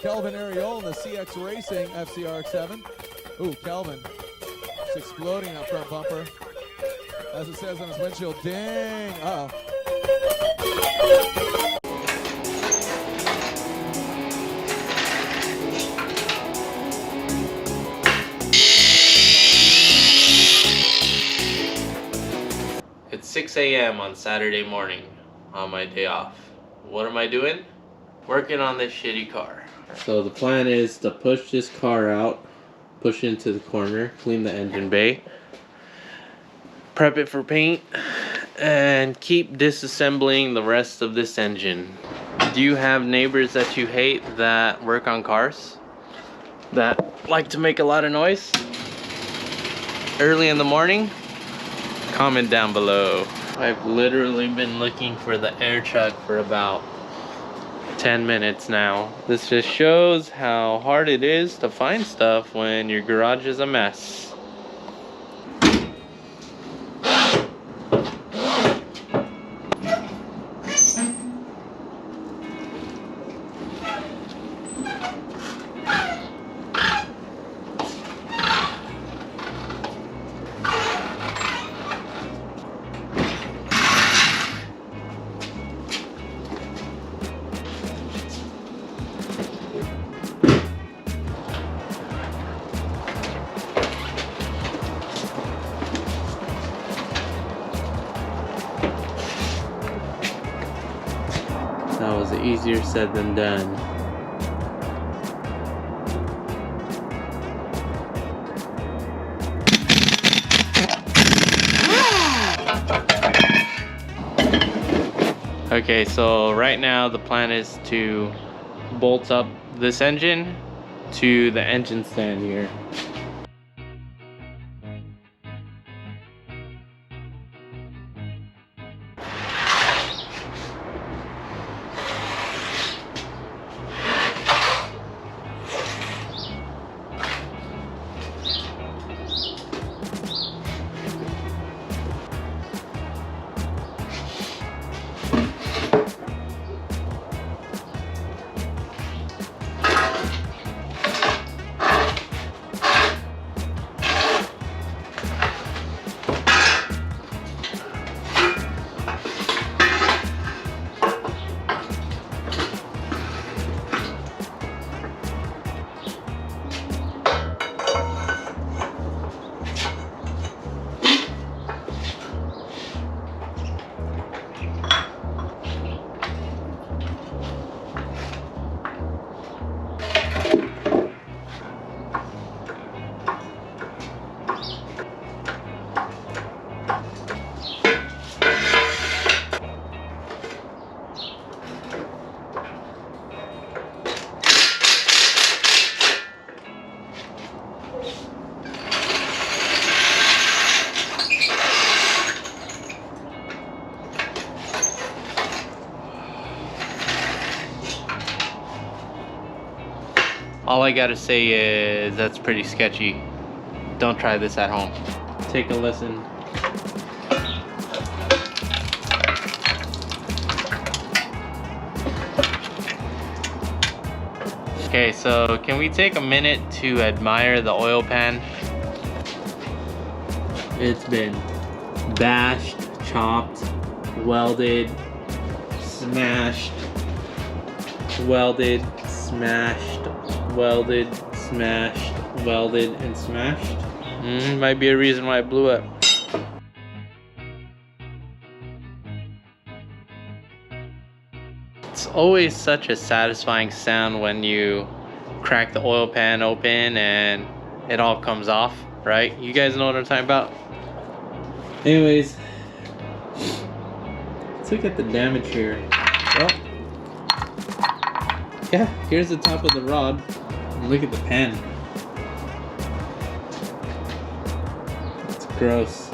Kelvin Ariol in the CX Racing FCRX7. Ooh, Kelvin. It's exploding that front bumper. As it says on his windshield, ding. Uh-oh. It's 6 a.m. on Saturday morning on my day off. What am I doing? Working on this shitty car. So the plan is to push this car out, push it into the corner, clean the engine bay, prep it for paint, and keep disassembling the rest of this engine. Do you have neighbors that you hate that work on cars? That like to make a lot of noise? Early in the morning? Comment down below. I've literally been looking for the air chuck for about 10 minutes now. This just shows how hard it is to find stuff when your garage is a mess. That was easier said than done. Okay, so right now the plan is to bolt up this engine to the engine stand here. All I gotta say is that's pretty sketchy. Don't try this at home. Take a listen. Okay, so can we take a minute to admire the oil pan? It's been bashed, chopped, welded, smashed, welded, smashed, welded, smashed, welded, and smashed. Might be a reason why it blew up. It's always such a satisfying sound when you crack the oil pan open and it all comes off, right? You guys know what I'm talking about? Anyways, let's look at the damage here. Well, yeah, here's the top of the rod. And look at the pan. It's gross.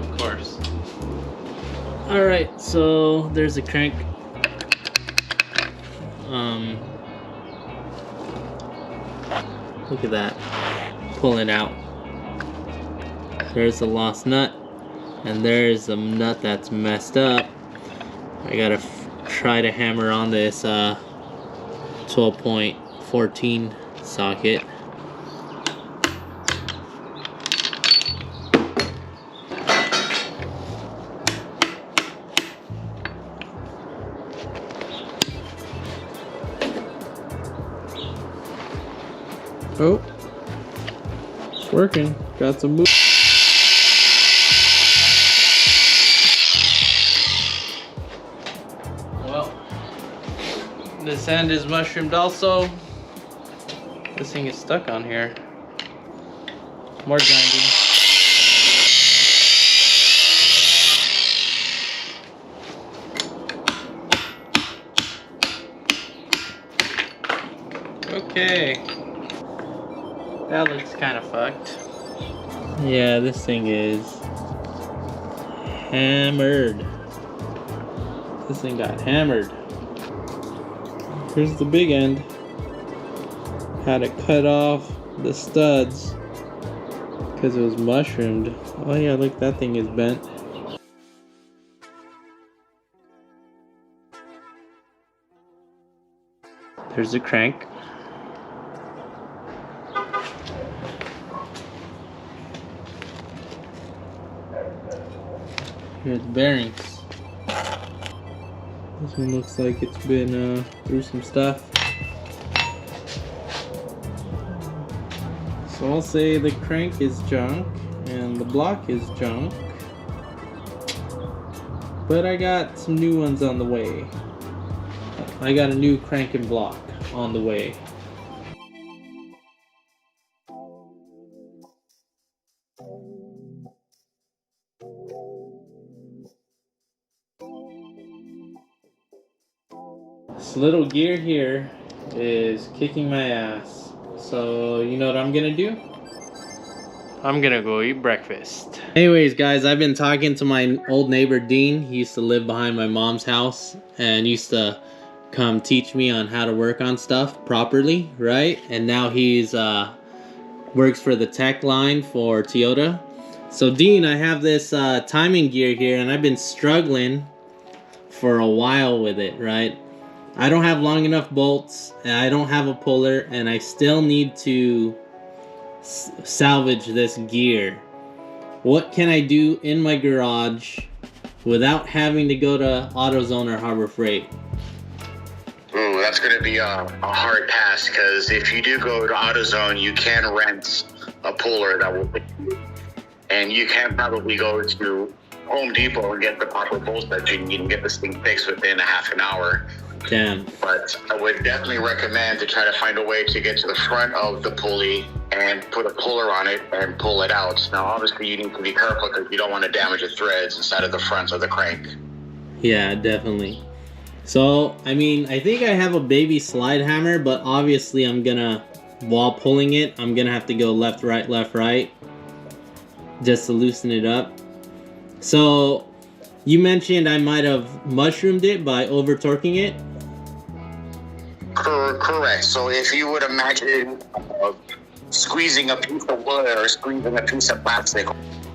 Of course. Alright, so there's a crank. Look at that. Pull it out. There's a lost nut. And there's a nut that's messed up. I gotta try to hammer on this 12.14 socket. Oh, it's working. Got some move. Well, this end is mushroomed also. This thing is stuck on here. More grinding. Okay. That looks kind of fucked. Yeah, this thing is hammered. This thing got hammered. Here's the big end. Had to cut off the studs because it was mushroomed. Oh yeah, look, that thing is bent. There's the crank. Here's the bearings. This one looks like it's been through some stuff. So I'll say the crank is junk and the block is junk. But I got some new ones on the way. I got a new crank and block on the way. This little gear here is kicking my ass. So you know what I'm gonna do? I'm gonna go eat breakfast. Anyways guys, I've been talking to my old neighbor Dean. He used to live behind my mom's house and used to come teach me on how to work on stuff properly, right? And now he's works for the tech line for Toyota. So Dean, I have this timing gear here and I've been struggling for a while with it, right? I don't have long enough bolts and I don't have a puller and I still need to salvage this gear. What can I do in my garage without having to go to AutoZone or Harbor Freight? Ooh, that's going to be a hard pass because if you do go to AutoZone, you can rent a puller that will fit you. And you can probably go to Home Depot and get the proper bolts that you need and get this thing fixed within a half an hour. Damn. But I would definitely recommend to try to find a way to get to the front of the pulley and put a puller on it and pull it out. Now, obviously, you need to be careful because you don't want to damage the threads inside of the front of the crank. Yeah, definitely. So, I mean, I think I have a baby slide hammer, but obviously I'm gonna, while pulling it, I'm gonna have to go left, right, just to loosen it up. So, you mentioned I might have mushroomed it by over-torquing it? Correct. So if you would imagine squeezing a piece of wood or squeezing a piece of plastic.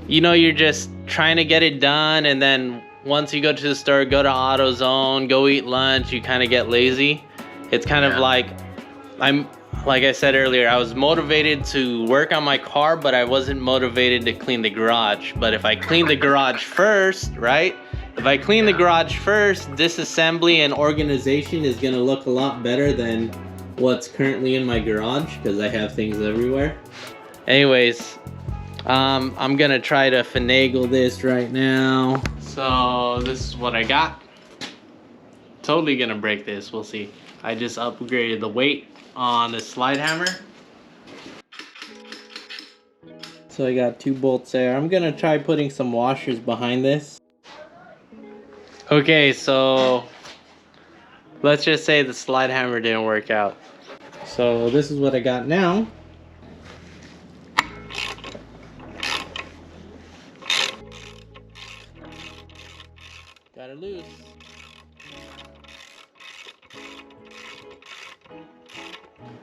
You know, you're just trying to get it done, and then once you go to the store, go to AutoZone, go eat lunch, you kind of get lazy. It's kind of like, like I said earlier, I was motivated to work on my car, but I wasn't motivated to clean the garage. But if I clean the garage first, right? If I clean the garage first, disassembly and organization is gonna look a lot better than what's currently in my garage because I have things everywhere. Anyways, I'm gonna try to finagle this right now. So this is what I got. Totally gonna break this, we'll see. I just upgraded the weight on the slide hammer. So I got 2 bolts there. I'm gonna try putting some washers behind this. Okay, so let's just say the slide hammer didn't work out. So this is what I got now. got it loose.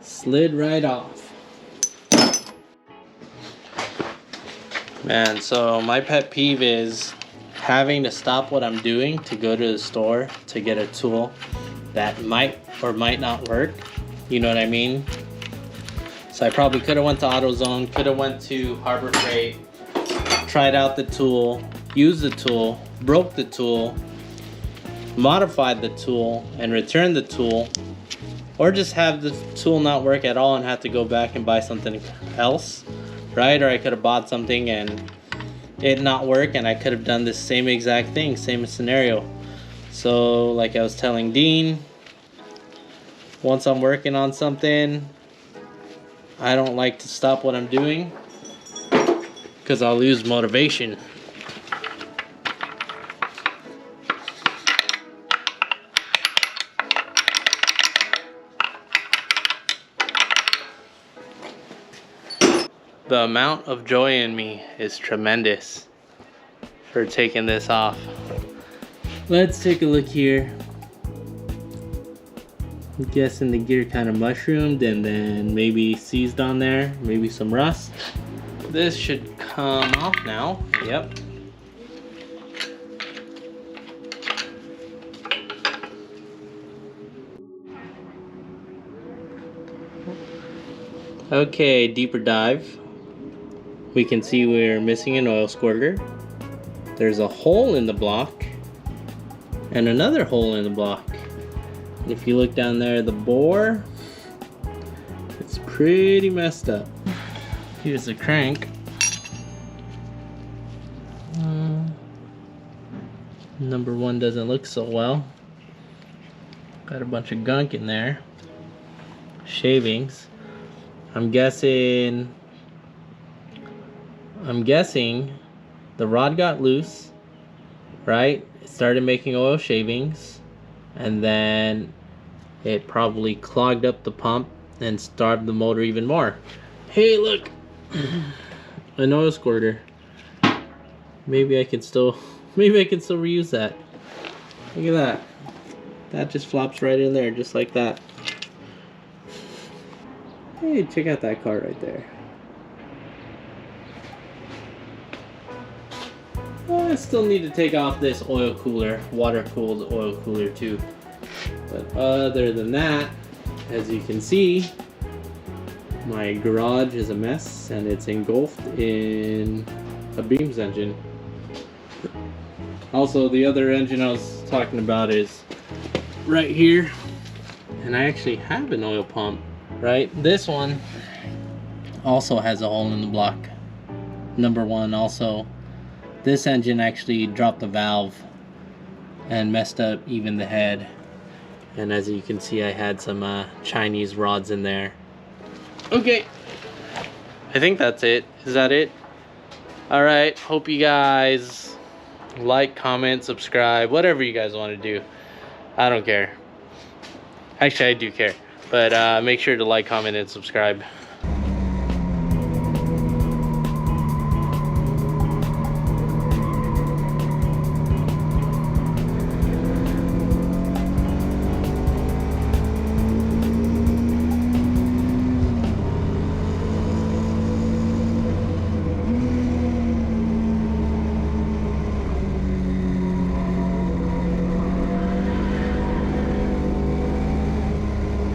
Slid right off. Man, so my pet peeve is having to stop what I'm doing to go to the store to get a tool that might or might not work. You know what I mean? So I probably could have went to AutoZone, could have went to Harbor Freight, tried out the tool, used the tool, broke the tool, modified the tool, and returned the tool, or just have the tool not work at all and have to go back and buy something else, right? Or I could have bought something and it not work, and I could have done the same exact thing, same scenario. So like I was telling Dean, once I'm working on something, I don't like to stop what I'm doing because I'll lose motivation. The amount of joy in me is tremendous for taking this off. Let's take a look here. I'm guessing the gear kind of mushroomed and then maybe seized on there, maybe some rust. This should come off now. Yep. Okay, deeper dive. We can see we're missing an oil squirter. There's a hole in the block and another hole in the block. If you look down there, the bore, it's pretty messed up. Here's the crank. Number one doesn't look so well. Got a bunch of gunk in there. Shavings. I'm guessing the rod got loose, right? It started making oil shavings, and then it probably clogged up the pump and starved the motor even more. Hey, look! An oil squirter. Maybe I can still reuse that. Look at that. That just flops right in there, just like that. Hey, check out that car right there. I still need to take off this oil cooler, water-cooled oil cooler too. But other than that, as you can see, my garage is a mess and it's engulfed in a Beams engine. Also, the other engine I was talking about is right here, and I actually have an oil pump, right? This one also has a hole in the block. Number one also. This engine actually dropped the valve and messed up even the head. And as you can see, I had some Chinese rods in there. Okay, I think that's it. Is that it? All right, hope you guys like, comment, subscribe, whatever you guys want to do. I don't care. Actually, I do care. But make sure to like, comment, and subscribe.